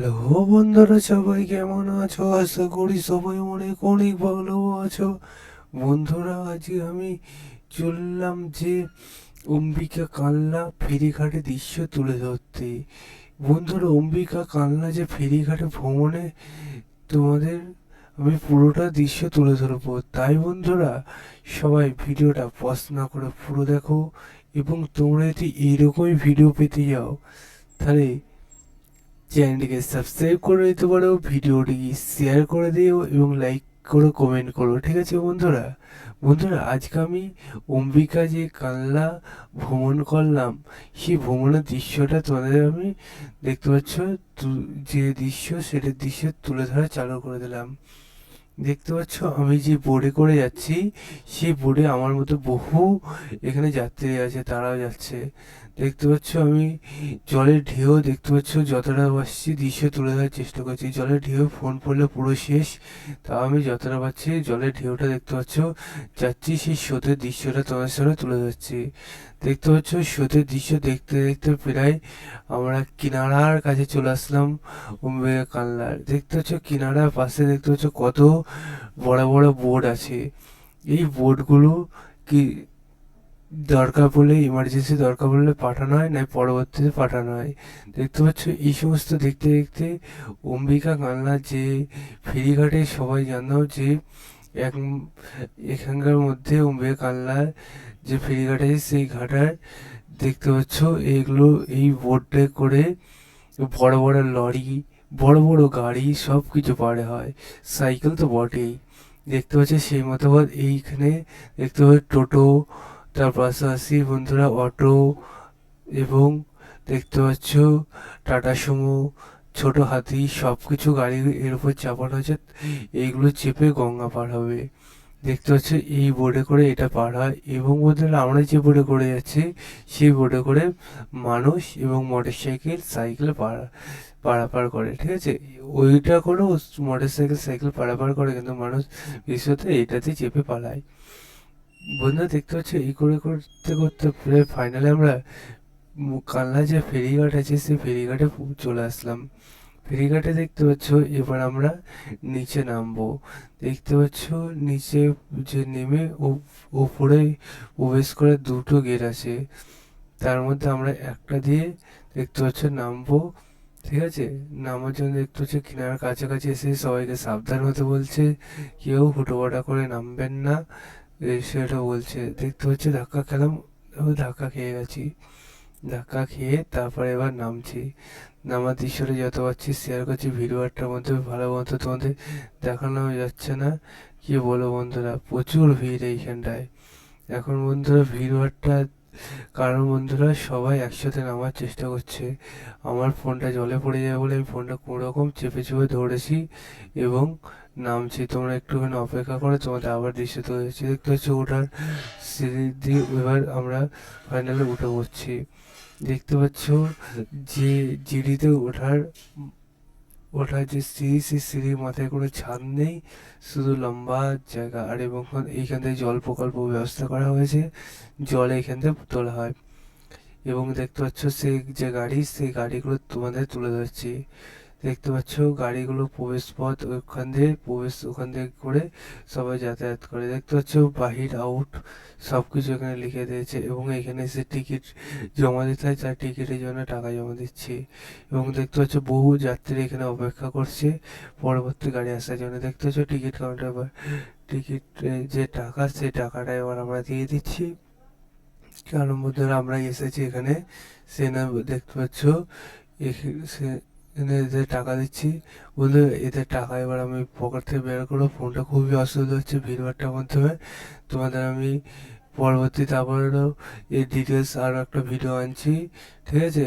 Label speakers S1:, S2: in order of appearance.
S1: Hello বন্ধুরা, সবাই কেমন আছো? আশা করি সবাই অনেক অনেক ভালো আছো। বন্ধুরা, আজকে আমি চললাম যে অম্বিকা কালনা ফেরিঘাটে দৃশ্য তুলে ধরতে। বন্ধুরা, অম্বিকা কালনা যে ফেরিঘাটে ভ্রমণে তোমাদের আমি পুরোটা দৃশ্য তুলে ধরবো। তাই বন্ধুরা, সবাই ভিডিওটা পজ না করে পুরো দেখো। এবং তোমরা যদি এইরকমই ভিডিও পেতে যাও, তাহলে চ্যানেলটিকে সাবস্ক্রাইব করে দিতে পারো, ভিডিওটি শেয়ার করে দিও এবং লাইক করো, কমেন্ট করো। ঠিক আছে বন্ধুরা? বন্ধুরা, আজকে আমি অম্বিকা যে কালনা ভ্রমণ করলাম, সেই ভ্রমণের দৃশ্যটা তোমাদের আমি দেখতে পাচ্ছ, যে দৃশ্য সেটার দৃশ্য তুলে ধরা চালু করে দিলাম। দেখতে পাচ্ছ আমি যে বোর্ডে করে যাচ্ছি, সেই বোর্ডে আমার মতো বহু এখানে যাত্রী আছে, তারাও যাচ্ছে। দেখতে পাচ্ছ আমি জলের ঢেউ দেখতে পাচ্ছ, যতটা পারছি দৃশ্য তুলে ধরার চেষ্টা করছি। জলের ঢেউ ফোন পড়লে পুরো শেষ, তাও আমি যতটা পারছি জলের ঢেউটা দেখতে পাচ্ছ যাচ্ছি, সেই স্রোতের দৃশ্যটা তোমার সামনে তুলে ধরছি। দেখতে পাচ্ছ স্রোতের দৃশ্য দেখতে দেখতে প্রায় আমরা কিনারার কাছে চলে আসলাম। অম্বিকা কালনার দেখতে পাচ্ছ কিনারার পাশে দেখতে পাচ্ছ কত বড় বড় বোর্ড আছে। এই বোর্ডগুলো কি দরকার পড়লে, ইমার্জেন্সি দরকার পড়লে পাঠানো হয়, না পরবর্তীতে পাঠানো হয়। দেখতে পাচ্ছ এই সমস্ত দেখতে দেখতে অম্বিকা কালনার যে ফেরিঘাটে সবাই জানো যে এক এখানকার মধ্যে অম্বিকা কালনার যে ফেরিঘাট আছে, সেই ঘাটার দেখতে পাচ্ছ এইগুলো, এই বোর্ডে করে বড় বড় লরি, বড় বড় গাড়ি সব কিছু পারে হয়, সাইকেল তো বটেই। দেখতে পাচ্ছি সেই মতো এইখানে দেখতে পাচ্ছি টোটো, তার পাশাপাশি বন্ধুরা অটো, এবং দেখতে পাচ্ছ টাটা সুমো, ছোট হাতি, সব কিছু গাড়ি এর উপর চাপানো হয়েছে। এইগুলো চেপে গঙ্গা পার হবে। দেখতে পাচ্ছ এই বোর্ডে করে এটা পার হয়। এবং বন্ধুরা, আমরা যে বোর্ডে করে যাচ্ছি, সেই বোর্ডে করে মানুষ এবং মোটর সাইকেল, সাইকেল পারাপার করে। ঠিক আছে? ওইটা করেও মোটর সাইকেল, সাইকেল পারাপার করে, কিন্তু মানুষ বিশেষত এইটাতে চেপে পালায়। বন্ধুরা, দেখতে পাচ্ছ এই করে করতে করতে প্রায় ফাইনালে আমরা কালনা যে ফেরিঘাট আছে, সেই ফেরিঘাটে চলে আসলাম। ফেরিঘাটে দেখতে পাচ্ছ এবার আমরা নিচে নামবো। দেখতে পাচ্ছ নিচে যে নেমে ওপরে প্রবেশ করে দুটো গেট আছে, তার মধ্যে আমরা একটা দিয়ে দেখতে পাচ্ছ নামবো। ঠিক আছে? নামার জন্য দেখতে পাচ্ছ কিনারার কাছাকাছি এসে সবাইকে সাবধান হতে বলছে, কেউ হুটোপাটা করে নামবেন না, সেটা বলছে। দেখতে পাচ্ছ ধাক্কা খেলাম, ধাক্কা খেয়ে গেছি। ধাক্কা খেয়ে তারপরে এবার নামছি। নামার দৃশ্যটা যত পারছি শেয়ার করছি ভিডিওটার মধ্যে, ভালো মতো তোমাদের দেখানো যাচ্ছে না। কি বলবো বন্ধুরা, প্রচুর ভিড় এইখানটায় এখন। বন্ধুরা, ভিড়ভাড়টা কারণ বন্ধুরা সবাই একসাথে নামার চেষ্টা করছে। আমার ফোনটা জলে পড়ে যাবে বলে আমি ফোনটা কোনোরকম চেপে চেপে ধরেছি এবং নামছি। তোমরা একটুখানি অপেক্ষা করে তোমাদের আবার দৃশ্য তুলে যাচ্ছি। দেখতে পাচ্ছ ওঠার সিঁড়ি দিয়ে এবার আমরা ফাইনালে উঠে পড়ছি। দেখতে পাচ্ছ যে সিঁড়িতে ওঠার যে সিঁড়ি, সেই সিঁড়ির মাথায় কোনো ছাদ নেই, শুধু লম্বা জায়গা। আর এবং এইখান থেকে জল প্রকল্প ব্যবস্থা করা হয়েছে, জল এইখান থেকে তোলা হয়। এবং দেখতে পাচ্ছ সেই যে গাড়ি, সেই গাড়িগুলো তোমাদের তুলে ধরছি। দেখতে পাচ্ছ গাড়িগুলো প্রবেশ পথ, ওখান দিয়ে প্রবেশ, ওখান থেকে করে সবাই যাতায়াত করে। দেখতে পাচ্ছ বাহির আউট সব কিছু এখানে লিখে দিয়েছে। এবং এখানে এসে টিকিট জমা দিতে হয়, তার টিকিটের জন্য টাকা জমা দিচ্ছি। এবং দেখতে পাচ্ছ বহু যাত্রী এখানে অপেক্ষা করছে পরবর্তী গাড়ি আসার জন্য। দেখতে পাচ্ছ টিকিট কাউন্টার বা টিকিট যে টাকা, সেই টাকাটা এবার আমরা দিয়ে দিচ্ছি। কারণ বন্ধুরা আমরা এসেছি এখানে, সে না দেখতে পাচ্ছ এখানে এদের টাকা দিচ্ছি। বন্ধু, এদের টাকা এবার আমি পকেট থেকে বের করবো। ফোনটা খুবই অসুবিধা হচ্ছে ভিড়ভাড়টার মাধ্যমে। তোমাদের আমি পরবর্তীতে আবারও এই ডিটেলস আরও একটা ভিডিও আনছি। ঠিক আছে?